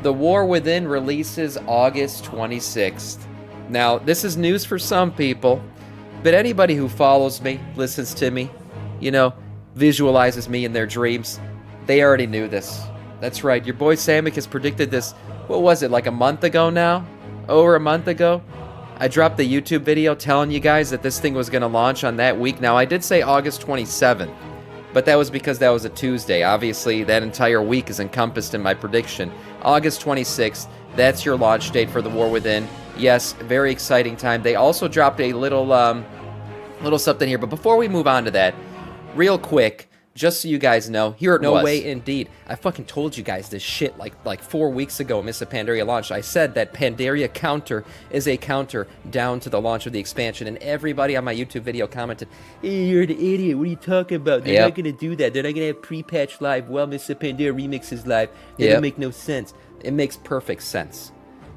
The War Within releases August 26th. Now, this is news for some people, but anybody who follows me, listens to me, you know, visualizes me in their dreams, they already knew this. That's right, your boy Samiccus predicted this, what was it, like a month ago now? Over a month ago? I dropped the YouTube video telling you guys that this thing was going to launch on that week. Now, I did say August 27th, but that was because that was a Tuesday. Obviously, that entire week is encompassed in my prediction. August 26th, that's your launch date for The War Within. Yes, very exciting time. They also dropped a little something here, but before we move on to that, real quick, just so you guys know, here at No Way Indeed, I fucking told you guys this shit like 4 weeks ago when Mists of Pandaria launched. I said that Pandaria counter is a counter down to the launch of the expansion, and everybody on my YouTube video commented, "Hey, you're the idiot, what are you talking about? They're not going to do that. They're not going to have pre-patch live while Mists of Pandaria remixes live. That doesn't make no sense." It makes perfect sense.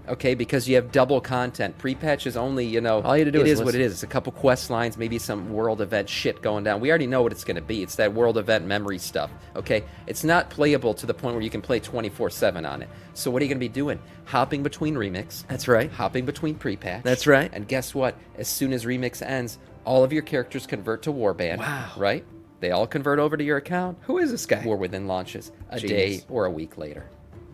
Okay, because you have double content. Pre-patch is only, you know, all you have to do is what it is. It's a couple quest lines, maybe some world event shit going down. We already know what it's going to be. It's that world event memory stuff, okay? It's not playable to the point where you can play 24/7 on it. So what are you going to be doing? Hopping between remix. That's right. Hopping between pre-patch. That's right. And guess what? As soon as remix ends, all of your characters convert to warband. Wow. Right? They all convert over to your account. Who is this guy? War Within launches a day or a week later,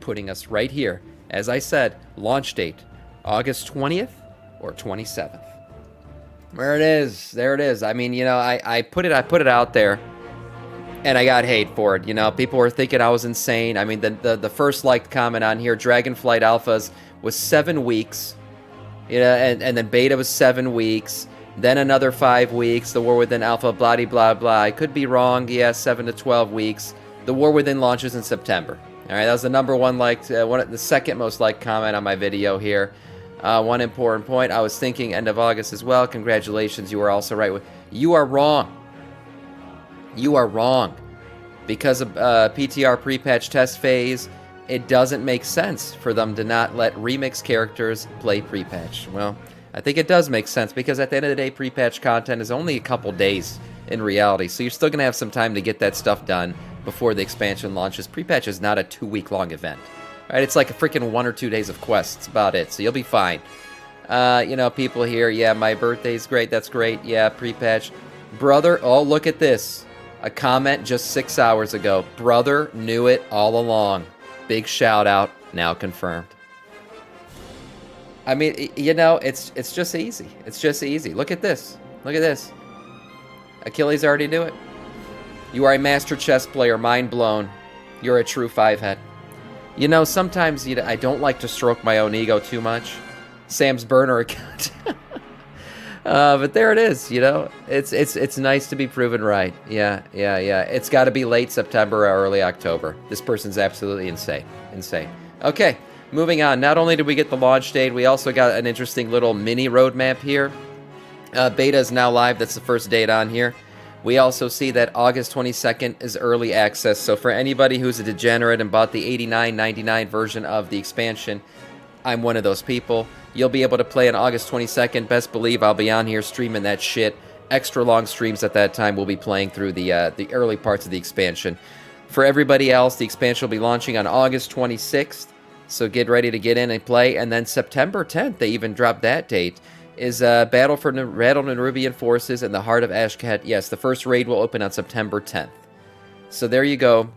putting us right here. As I said, launch date, August 20th or 27th. There it is. There it is. I mean, you know, I put it out there, and I got hate for it. You know, people were thinking I was insane. I mean, the first liked comment on here, Dragonflight Alphas, was 7 weeks. You know, and then Beta was 7 weeks. Then another 5 weeks. The War Within Alpha, blah, blah, blah. I could be wrong. Yeah, 7 to 12 weeks. The War Within launches in September. All right, that was the number one liked, the second most liked comment on my video here. One important point, I was thinking end of August as well. Congratulations, you were also right. You are wrong. You are wrong. Because of PTR pre-patch test phase, it doesn't make sense for them to not let remix characters play pre-patch. Well, I think it does make sense because at the end of the day, pre-patch content is only a couple days in reality. So you're still going to have some time to get that stuff done before the expansion launches. Pre-patch is not a 2-week-long event. Right? It's like a freaking 1 or 2 days of quests. That's about it. So you'll be fine. You know, people here, yeah, my birthday's great. That's great. Yeah, pre-patch. Brother, oh, look at this. A comment just 6 hours ago. Brother knew it all along. Big shout out. Now confirmed. I mean, you know, it's just easy. It's just easy. Look at this. Look at this. Achilles already knew it. You are a master chess player, mind blown. You're a true 5-head. You know, sometimes I don't like to stroke my own ego too much. Sam's burner account. But there it is, you know. It's nice to be proven right. Yeah. It's got to be late September or early October. This person's absolutely insane. Okay, moving on. Not only did we get the launch date, we also got an interesting little mini roadmap here. Beta is now live. That's the first date on here. We also see that August 22nd is early access, so for anybody who's a degenerate and bought the $89.99 version of the expansion, I'm one of those people. You'll be able to play on August 22nd. Best believe I'll be on here streaming that shit. Extra long streams at that time. We'll be playing through the early parts of the expansion. For everybody else, the expansion will be launching on August 26th, so get ready to get in and play. And then September 10th, they even dropped that date, is Battle for Rattled Nerubian Forces in the Heart of Ashket. Yes, the first raid will open on September 10th. So there you go.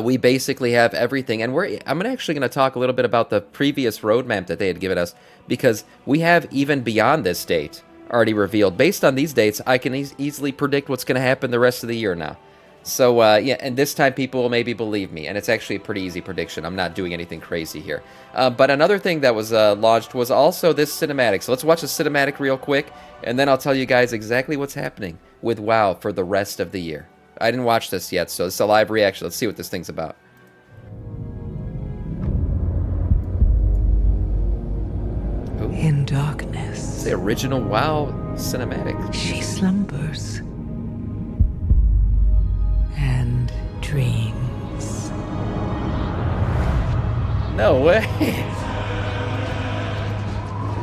We basically have everything. And I'm actually going to talk a little bit about the previous roadmap that they had given us, because we have even beyond this date already revealed. Based on these dates, I can easily predict what's going to happen the rest of the year now. So, yeah, and this time people will maybe believe me, and it's actually a pretty easy prediction. I'm not doing anything crazy here. But another thing that was launched was also this cinematic. So let's watch the cinematic real quick, and then I'll tell you guys exactly what's happening with WoW for the rest of the year. I didn't watch this yet, so it's a live reaction. Let's see what this thing's about. Ooh. In darkness, It's the original WoW cinematic. she slumbers and dreams. No way.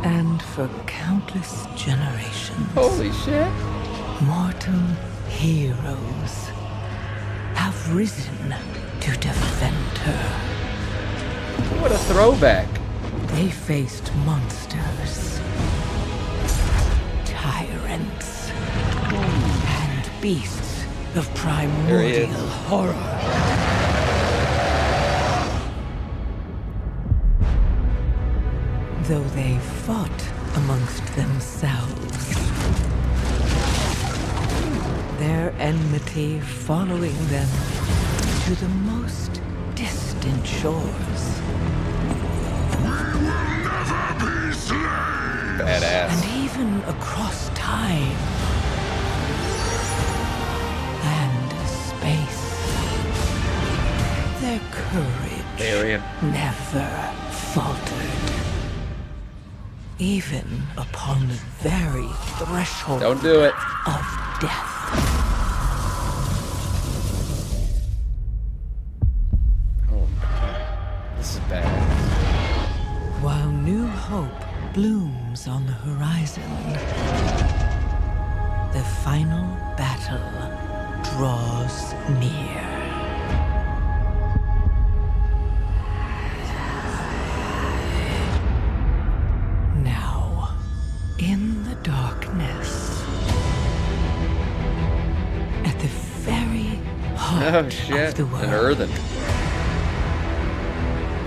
And for countless generations, Holy shit. mortal heroes have risen to defend her. What a throwback. They faced monsters, tyrants, and beasts of primordial horror. Though they fought amongst themselves, their enmity following them to the most distant shores. Badass. And even across time and space. Their courage never faltered. Even upon the very threshold Don't do it. of death. Oh my. This is badass. While new hope blooms on the horizon, the final battle draws near. Now, in the darkness, at the very heart Oh shit. of the world, An earthen.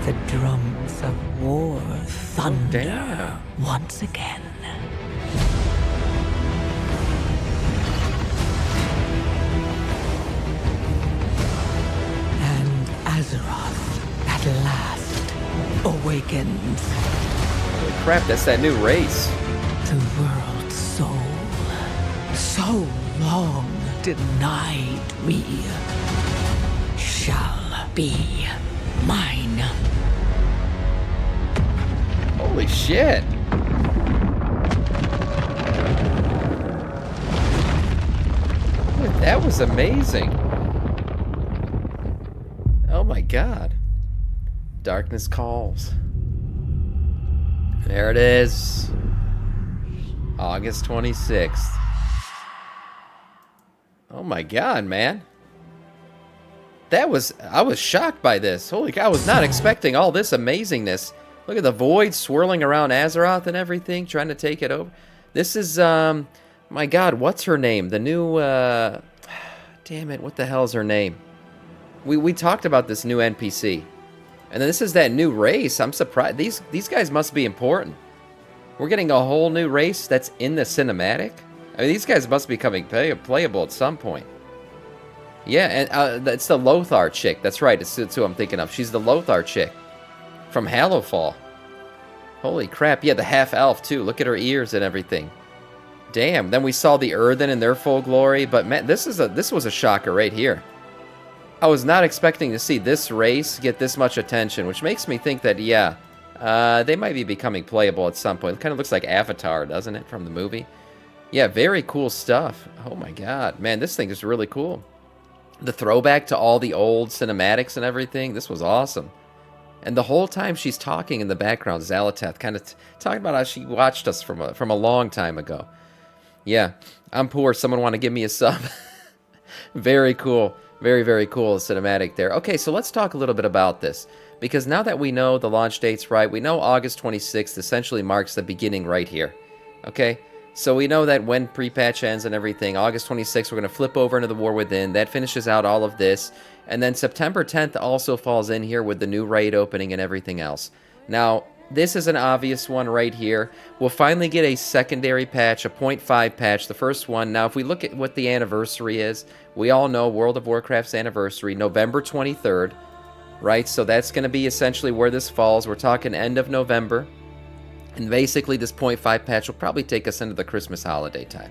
the drums of war thunder damn. once again. And Azeroth at last awakens. Holy crap, that's that new race. The world's soul, so long denied me, shall be mine. Holy shit. That was amazing. Oh my god. Darkness calls. There it is. August 26th. Oh my god, man. I was shocked by this. Holy cow, I was not expecting all this amazingness. Look at the void swirling around Azeroth and everything, trying to take it over. This is, my god, what's her name? The new, damn it, what the hell is her name? We talked about this new NPC. And then this is that new race. I'm surprised. These guys must be important. We're getting a whole new race that's in the cinematic? I mean, these guys must be becoming playable at some point. Yeah, and it's the Lothar chick. That's right, it's who I'm thinking of. She's the Lothar chick from Hallowfall. Holy crap, yeah, the half-elf, too. Look at her ears and everything. Damn, then we saw the Earthen in their full glory. But, man, this was a shocker right here. I was not expecting to see this race get this much attention, which makes me think that, yeah, they might be becoming playable at some point. It kind of looks like Avatar, doesn't it, from the movie? Yeah, very cool stuff. Oh, my God. Man, this thing is really cool. The throwback to all the old cinematics and everything, this was awesome. And the whole time she's talking in the background, Xal'atath, kind of talking about how she watched us from a long time ago. Yeah, I'm poor. Someone want to give me a sub? Very cool. Very, very cool cinematic there. Okay, so let's talk a little bit about this. Because now that we know the launch date's right, we know August 26th essentially marks the beginning right here. Okay? So we know that when pre-patch ends and everything, August 26th, we're going to flip over into the War Within. That finishes out all of this. And then September 10th also falls in here with the new raid opening and everything else. Now, this is an obvious one right here. We'll finally get a secondary patch, a 0.5 patch, the first one. Now, if we look at what the anniversary is, we all know World of Warcraft's anniversary, November 23rd, right? So that's going to be essentially where this falls. We're talking end of November. And basically, this 0.5 patch will probably take us into the Christmas holiday time.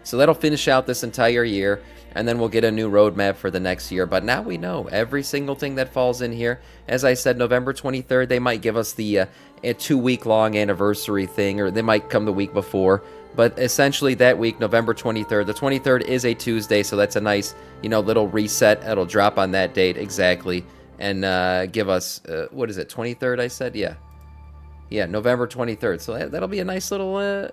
So that'll finish out this entire year, and then we'll get a new roadmap for the next year. But now we know every single thing that falls in here. As I said, November 23rd, they might give us the a 2-week-long anniversary thing, or they might come the week before. But essentially that week, November 23rd, the 23rd is a Tuesday, so that's a nice, little reset. It'll drop on that date exactly, and give us, what is it, 23rd, I said? Yeah, November 23rd. So that'll be a nice little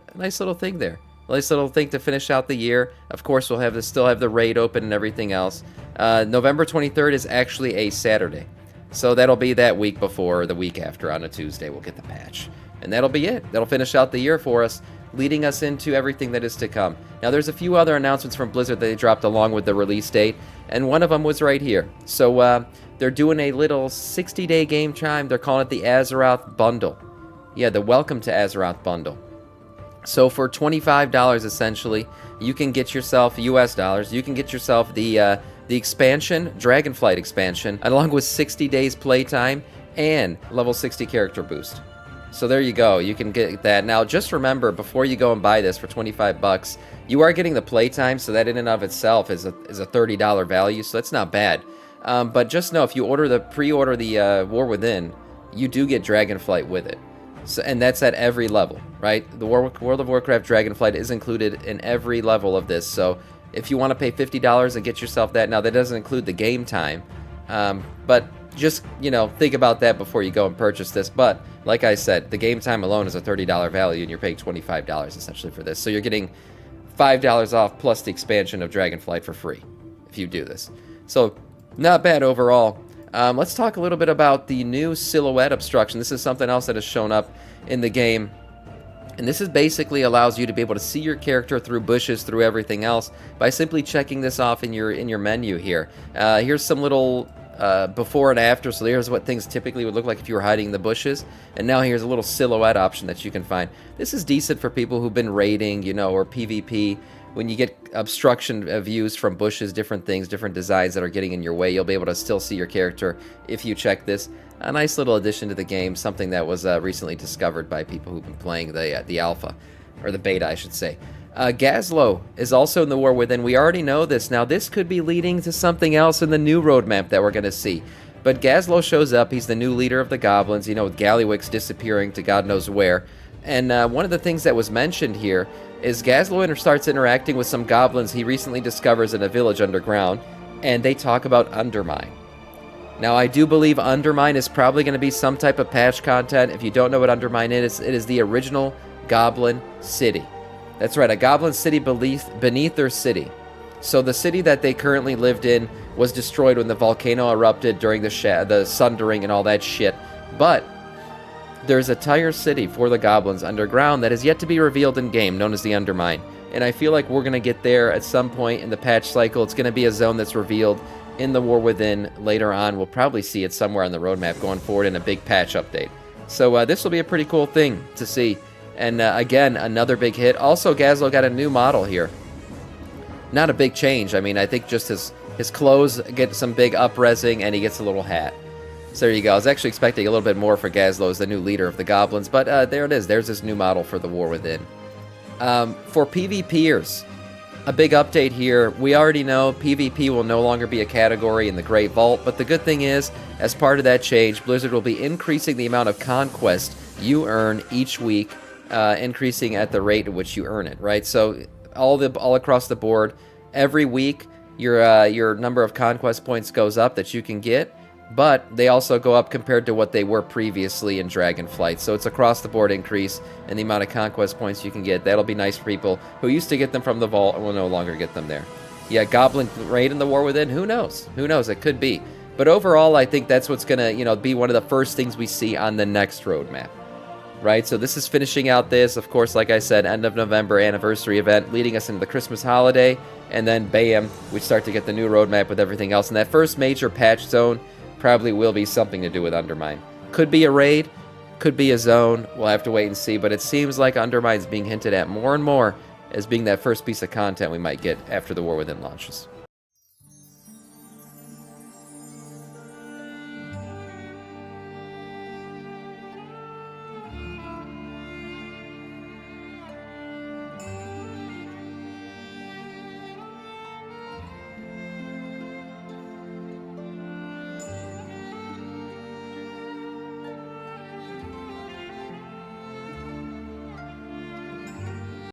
thing there. Nice little thing to finish out the year. Of course, we'll still have the raid open and everything else. November 23rd is actually a Saturday. So that'll be that week before or the week after on a Tuesday we'll get the patch. And that'll be it. That'll finish out the year for us, leading us into everything that is to come. Now, there's a few other announcements from Blizzard that they dropped along with the release date, and one of them was right here. So they're doing a little 60-day game time. They're calling it the Azeroth Bundle. Yeah, the Welcome to Azeroth Bundle. So for $25, essentially, you can get yourself US dollars. You can get yourself the expansion, Dragonflight expansion, along with 60 days playtime and level 60 character boost. So there you go. You can get that. Now, just remember, before you go and buy this for 25 bucks, you are getting the playtime, so that in and of itself is a $30 value, so that's not bad. But just know, if you pre-order the War Within, you do get Dragonflight with it. So, and that's at every level, right? The World of Warcraft Dragonflight is included in every level of this. So if you want to pay $50 and get yourself that, now that doesn't include the game time, but just, think about that before you go and purchase this. But like I said, the game time alone is a $30 value, and you're paying $25 essentially for this. So you're getting $5 off plus the expansion of Dragonflight for free if you do this. So not bad overall. Let's talk a little bit about the new silhouette obstruction. This is something else that has shown up in the game. And this is basically allows you to be able to see your character through bushes, through everything else, by simply checking this off in your menu here. Here's some little before and after. So here's what things typically would look like if you were hiding in the bushes. And now here's a little silhouette option that you can find. This is decent for people who've been raiding, or PvP. When you get obstruction views from bushes, different things, different designs that are getting in your way, you'll be able to still see your character if you check this. A nice little addition to the game, something that was recently discovered by people who've been playing the alpha, or the beta, I should say. Gazlo is also in the War Within. We already know this. Now, this could be leading to something else in the new roadmap that we're going to see. But Gazlo shows up. He's the new leader of the goblins, with Gallywix disappearing to God knows where. And one of the things that was mentioned here is Gazlo starts interacting with some goblins he recently discovers in a village underground, and they talk about Undermine. Now, I do believe Undermine is probably going to be some type of patch content. If you don't know what Undermine is, it is the original goblin city. That's right, a goblin city beneath their city. So the city that they currently lived in was destroyed when the volcano erupted during the sundering and all that shit. But there's a entire city for the goblins underground that is yet to be revealed in-game, known as the Undermine. And I feel like we're going to get there at some point in the patch cycle. It's going to be a zone that's revealed in the War Within later on. We'll probably see it somewhere on the roadmap going forward in a big patch update. So this will be a pretty cool thing to see. And again, another big hit. Also, Gazlo got a new model here. Not a big change. I mean, I think just his clothes get some big up-resing, and he gets a little hat. So there you go. I was actually expecting a little bit more for Gazlo as the new leader of the goblins, but there it is. There's his new model for the War Within. For PvPers, a big update here. We already know PvP will no longer be a category in the Great Vault, but the good thing is, as part of that change, Blizzard will be increasing the amount of conquest you earn each week, increasing at the rate at which you earn it, right? So all across the board, every week, your number of conquest points goes up that you can get, but they also go up compared to what they were previously in Dragonflight. So it's across the board increase in the amount of conquest points you can get. That'll be nice for people who used to get them from the vault and will no longer get them there. Yeah, Goblin Raid in the War Within, who knows? Who knows? It could be. But overall, I think that's what's going to, be one of the first things we see on the next roadmap. Right? So this is finishing out this, of course, like I said, end of November anniversary event, leading us into the Christmas holiday, and then bam, we start to get the new roadmap with everything else. And that first major patch zone probably will be something to do with Undermine. Could be a raid, could be a zone, we'll have to wait and see, but it seems like Undermine's being hinted at more and more as being that first piece of content we might get after the War Within launches.